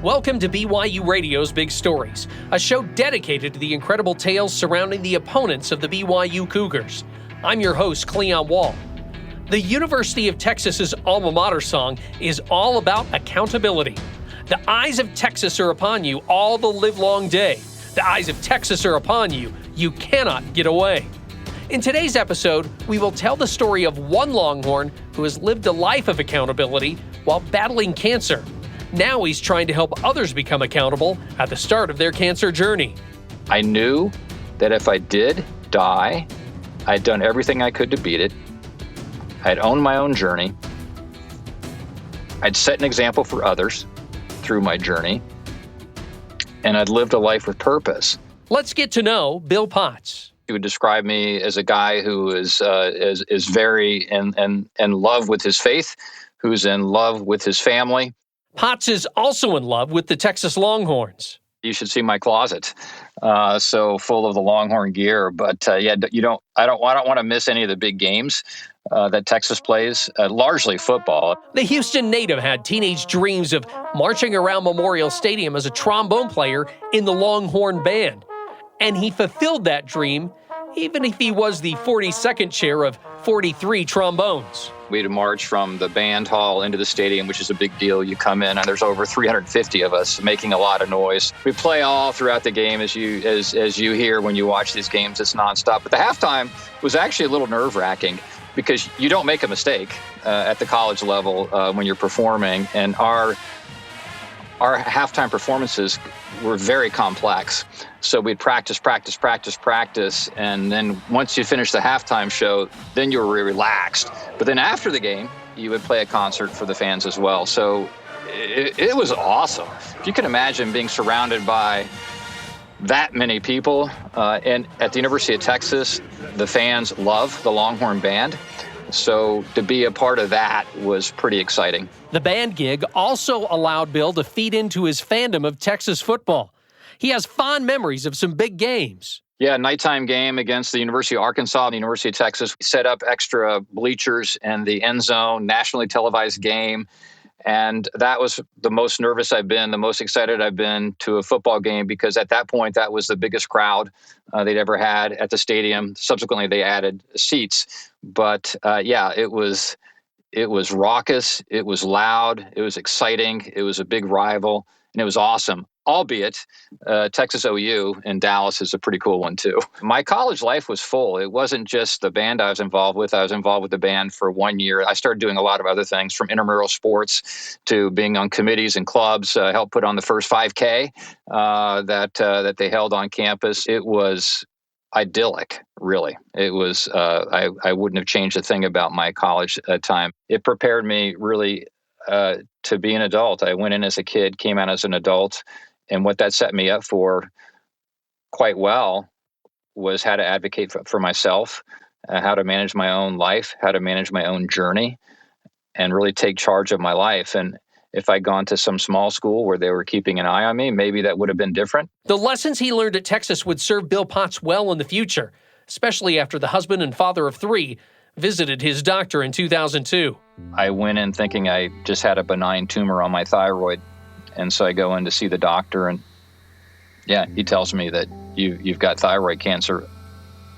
Welcome to BYU Radio's Big Stories, a show dedicated to the incredible tales surrounding the opponents of the BYU Cougars. I'm your host, Cleon Wall. The University of Texas's alma mater song is all about accountability. The eyes of Texas are upon you all the livelong day. The eyes of Texas are upon you. You cannot get away. In today's episode, we will tell the story of one Longhorn who has lived a life of accountability while battling cancer. Now he's trying to help others become accountable at the start of their cancer journey. I knew that if I did die, I'd done everything I could to beat it. I'd owned my own journey. I'd set an example for others through my journey. And I'd lived a life with purpose. Let's get to know Bill Potts. He would describe me as a guy who is very in love with his faith, who's in love with his family. Potts is also in love with the Texas Longhorns. You should see my closet, so full of the Longhorn gear. But I don't want to miss any of the big games that Texas plays. Largely football. The Houston native had teenage dreams of marching around Memorial Stadium as a trombone player in the Longhorn band, and he fulfilled that dream, even if he was the 42nd chair of 43 trombones. We'd march from the band hall into the stadium, which is a big deal. You come in and there's over 350 of us making a lot of noise. We play all throughout the game, as you hear when you watch these games. It's nonstop. But the halftime was actually a little nerve-wracking because you don't make a mistake at the college level when you're performing. And our halftime performances were very complex. So we'd practice. And then once you finish the halftime show, then you were relaxed. But then after the game, you would play a concert for the fans as well. So it was awesome. If you can imagine being surrounded by that many people. And at the University of Texas, the fans love the Longhorn Band. So to be a part of that was pretty exciting. The band gig also allowed Bill to feed into his fandom of Texas football. He has fond memories of some big games. Yeah, nighttime game against the University of Arkansas and the University of Texas. We set up extra bleachers in the end zone, nationally televised game. And that was the most nervous I've been, the most excited I've been to a football game, because at that point, that was the biggest crowd they'd ever had at the stadium. Subsequently, they added seats. But it was raucous, it was loud, it was exciting, it was a big rival, and it was awesome. Albeit, Texas OU in Dallas is a pretty cool one, too. My college life was full. It wasn't just the band I was involved with. I was involved with the band for 1 year. I started doing a lot of other things, from intramural sports to being on committees and clubs. I helped put on the first 5K that they held on campus. It was idyllic, really. It was, I wouldn't have changed a thing about my college time. It prepared me really to be an adult. I went in as a kid, came out as an adult. And what that set me up for quite well was how to advocate for myself, how to manage my own life, how to manage my own journey, and really take charge of my life. And if I'd gone to some small school where they were keeping an eye on me, maybe that would have been different. The lessons he learned at Texas would serve Bill Potts well in the future, especially after the husband and father of three visited his doctor in 2002. I went in thinking I just had a benign tumor on my thyroid. And so I go in to see the doctor, and he tells me that you've got thyroid cancer.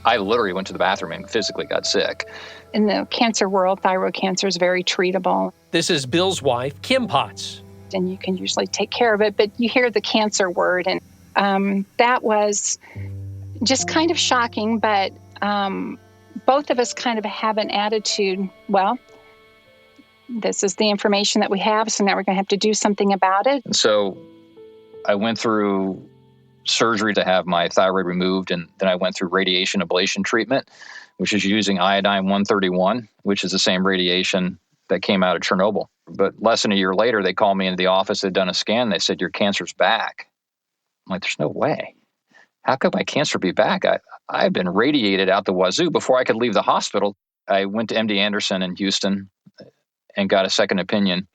I literally went to the bathroom and physically got sick. In the cancer world, thyroid cancer is very treatable. This is Bill's wife, Kim Potts. And you can usually take care of it, but you hear the cancer word, and that was just kind of shocking, but both of us kind of have an attitude, well, this is the information that we have, so now we're going to have to do something about it. And so I went through surgery to have my thyroid removed, and then I went through radiation ablation treatment, which is using iodine-131, which is the same radiation that came out of Chernobyl. But less than a year later, they called me into the office. They'd done a scan. They said, your cancer's back. I'm like, there's no way. How could my cancer be back? I've been radiated out the wazoo. Before I could leave the hospital, I went to MD Anderson in Houston and got a second opinion.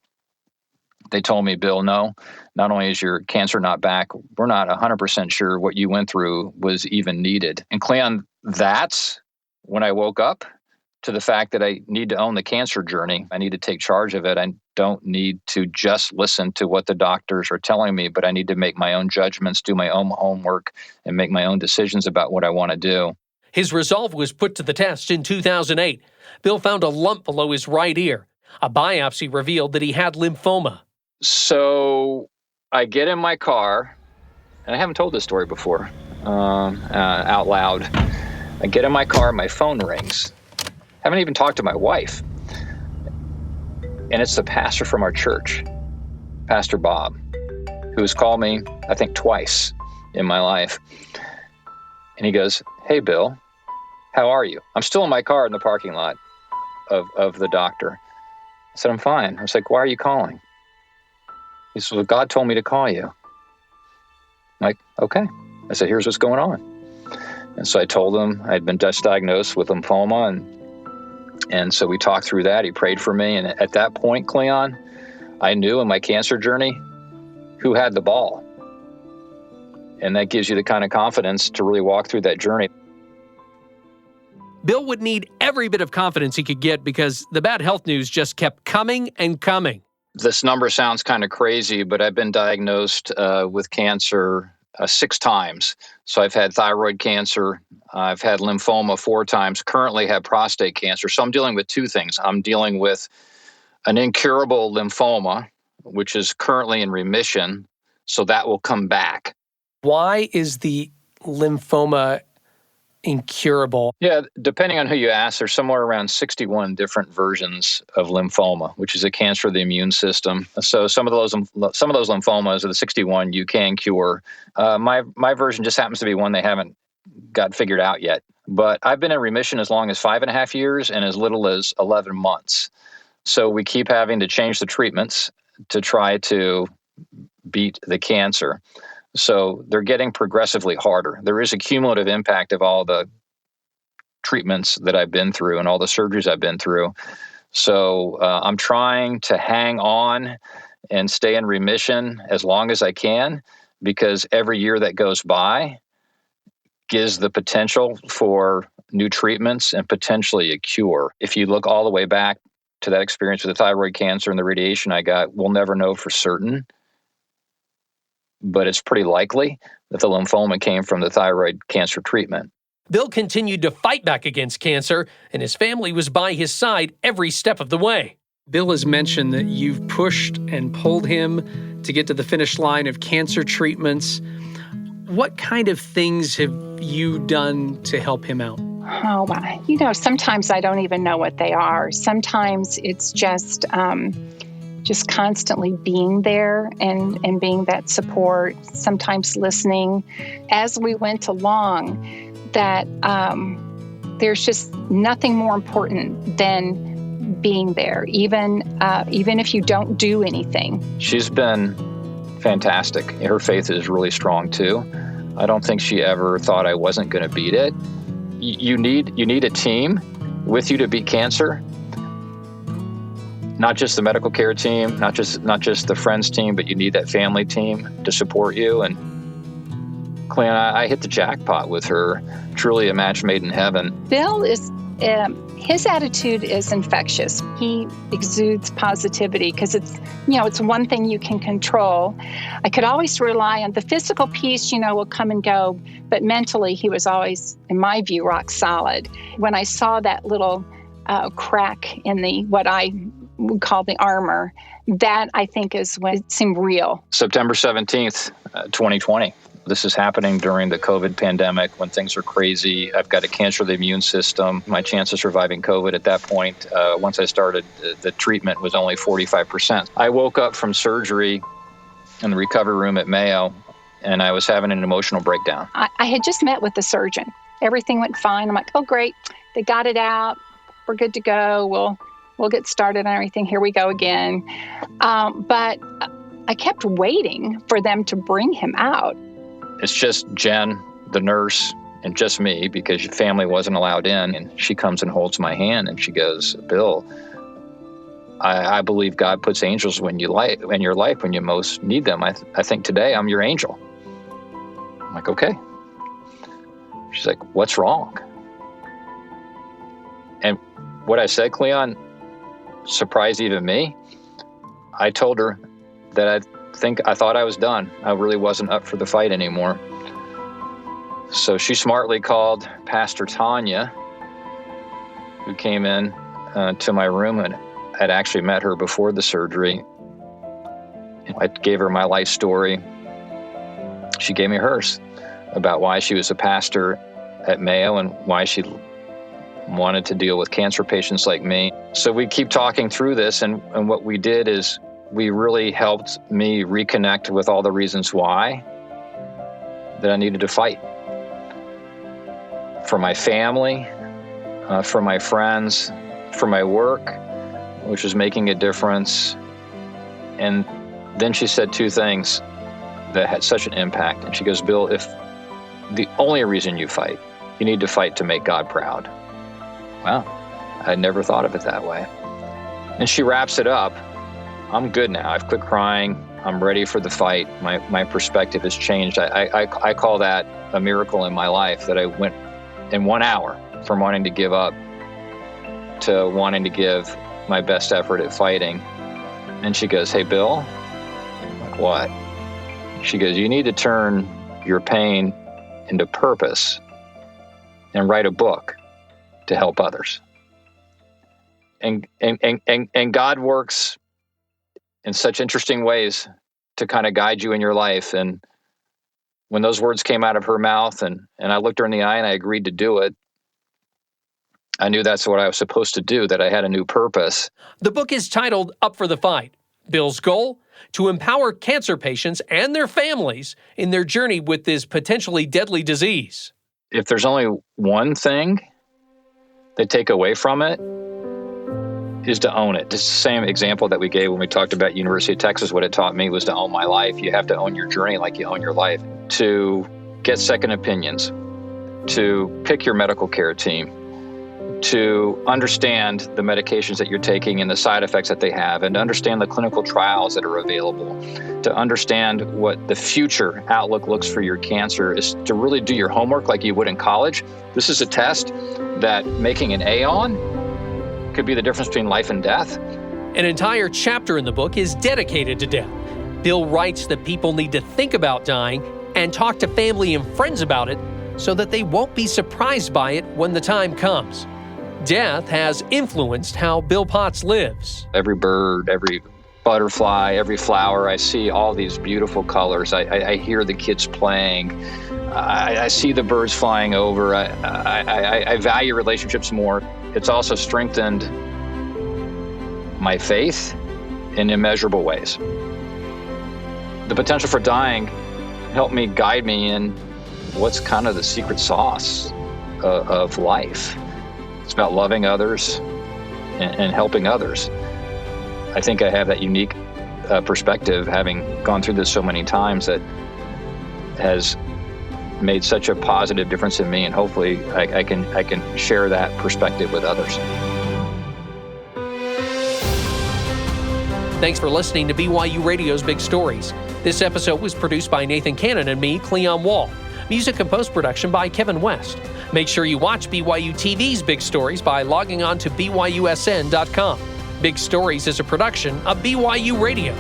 They told me, Bill, no, not only is your cancer not back, we're not 100% sure what you went through was even needed. And Cleon, that's when I woke up to the fact that I need to own the cancer journey. I need to take charge of it. I don't need to just listen to what the doctors are telling me, but I need to make my own judgments, do my own homework, and make my own decisions about what I want to do. His resolve was put to the test in 2008. Bill found a lump below his right ear. A biopsy revealed that he had lymphoma. So I get in my car, and I haven't told this story before out loud. I get in my car, my phone rings. I haven't even talked to my wife. And it's the pastor from our church, Pastor Bob, who's called me, I think, twice in my life. And he goes, "Hey, Bill, how are you?" I'm still in my car in the parking lot of the doctor. I said, "I'm fine." I was like, "Why are you calling?" He said, "Well, God told me to call you." I'm like, "Okay." I said, "Here's what's going on." And so I told him I had been just diagnosed with lymphoma, and so we talked through that. He prayed for me. And at that point, Cleon, I knew in my cancer journey who had the ball. And that gives you the kind of confidence to really walk through that journey. Bill would need every bit of confidence he could get because the bad health news just kept coming and coming. This number sounds kind of crazy, but I've been diagnosed with cancer 6 times. So I've had thyroid cancer. I've had lymphoma 4 times, currently have prostate cancer. So I'm dealing with 2 things. I'm dealing with an incurable lymphoma, which is currently in remission. So that will come back. Why is the lymphoma incurable? Yeah, depending on who you ask, there's somewhere around 61 different versions of lymphoma, which is a cancer of the immune system. So some of those lymphomas of the 61 you can cure. My version just happens to be one they haven't got figured out yet. But I've been in remission as long as 5.5 years and as little as 11 months. So we keep having to change the treatments to try to beat the cancer. So they're getting progressively harder. There is a cumulative impact of all the treatments that I've been through and all the surgeries I've been through. So I'm trying to hang on and stay in remission as long as I can, because every year that goes by gives the potential for new treatments and potentially a cure. If you look all the way back to that experience with the thyroid cancer and the radiation I got, we'll never know for certain. But it's pretty likely that the lymphoma came from the thyroid cancer treatment. Bill continued to fight back against cancer, and his family was by his side every step of the way. Bill has mentioned that you've pushed and pulled him to get to the finish line of cancer treatments. What kind of things have you done to help him out? Oh, wow. Sometimes I don't even know what they are. Sometimes it's just constantly being there and being that support, sometimes listening. As we went along, that there's just nothing more important than being there, even if you don't do anything. She's been fantastic. Her faith is really strong too. I don't think she ever thought I wasn't going to beat it. You need a team with you to beat cancer. Not just the medical care team, not just the friends team, but you need that family team to support you. And Cleon, I hit the jackpot with her. Truly a match made in heaven. Bill is his attitude is infectious. He exudes positivity because it's one thing you can control. I could always rely on the physical piece, will come and go, but mentally he was always, in my view, rock solid. When I saw that little crack in what I would call the armor, that I think is when it seemed real. September 17th, 2020. This is happening during the COVID pandemic when things are crazy. I've got a cancer of the immune system. My chance of surviving COVID at that point, once I started the treatment, was only 45%. I woke up from surgery in the recovery room at Mayo, and I was having an emotional breakdown. I had just met with the surgeon. Everything went fine. I'm like, oh, great. They got it out. We're good to go. We'll get started on everything. Here we go again. But I kept waiting for them to bring him out. It's just Jen, the nurse, and just me, because your family wasn't allowed in. And she comes and holds my hand and she goes, "Bill, I believe God puts angels in your life when you most need them. I think today I'm your angel." I'm like, "Okay." She's like, "What's wrong?" And what I said, Cleon, surprised even me. I told her that I thought I was done. I really wasn't up for the fight anymore. So she smartly called Pastor Tanya, who came in to my room, and had actually met her before the surgery. I gave her my life story. She gave me hers about why she was a pastor at Mayo and why she wanted to deal with cancer patients like me. So we keep talking through this, and what we did is we really helped me reconnect with all the reasons why that I needed to fight. For my family, for my friends, for my work, which was making a difference. And then she said two things that had such an impact. And she goes, Bill, if the only reason you fight, you need to fight to make God proud. Wow, I never thought of it that way. And she wraps it up. I'm good now. I've quit crying. I'm ready for the fight. My perspective has changed. I call that a miracle in my life, that I went in 1 hour from wanting to give up to wanting to give my best effort at fighting. And she goes, hey, Bill. I'm like, what? She goes, you need to turn your pain into purpose and write a book to help others. And God works in such interesting ways to kind of guide you in your life. And when those words came out of her mouth and I looked her in the eye and I agreed to do it, I knew that's what I was supposed to do, that I had a new purpose. The book is titled Up for the Fight. Bill's goal? To empower cancer patients and their families in their journey with this potentially deadly disease. If there's only one thing they take away from it, is to own it. It's the same example that we gave when we talked about University of Texas. What it taught me was to own my life. You have to own your journey like you own your life. To get second opinions, to pick your medical care team, to understand the medications that you're taking and the side effects that they have, and to understand the clinical trials that are available, to understand what the future outlook looks for your cancer, is to really do your homework like you would in college. This is a test that making an A on could be the difference between life and death. An entire chapter in the book is dedicated to death. Bill writes that people need to think about dying and talk to family and friends about it so that they won't be surprised by it when the time comes. Death has influenced how Bill Potts lives. Every bird, every butterfly, every flower, I see all these beautiful colors. I hear the kids playing. I see the birds flying over. I value relationships more. It's also strengthened my faith in immeasurable ways. The potential for dying helped me guide me in what's kind of the secret sauce of life. It's about loving others and helping others. I think I have that unique perspective, having gone through this so many times, that has made such a positive difference in me, and hopefully I can share that perspective with others. Thanks for listening to BYU Radio's Big Stories. This episode was produced by Nathan Cannon and me, Cleon Wall. Music and post-production by Kevin West. Make sure you watch BYUtv's Big Stories by logging on to BYUSN.com. Big Stories is a production of BYU Radio.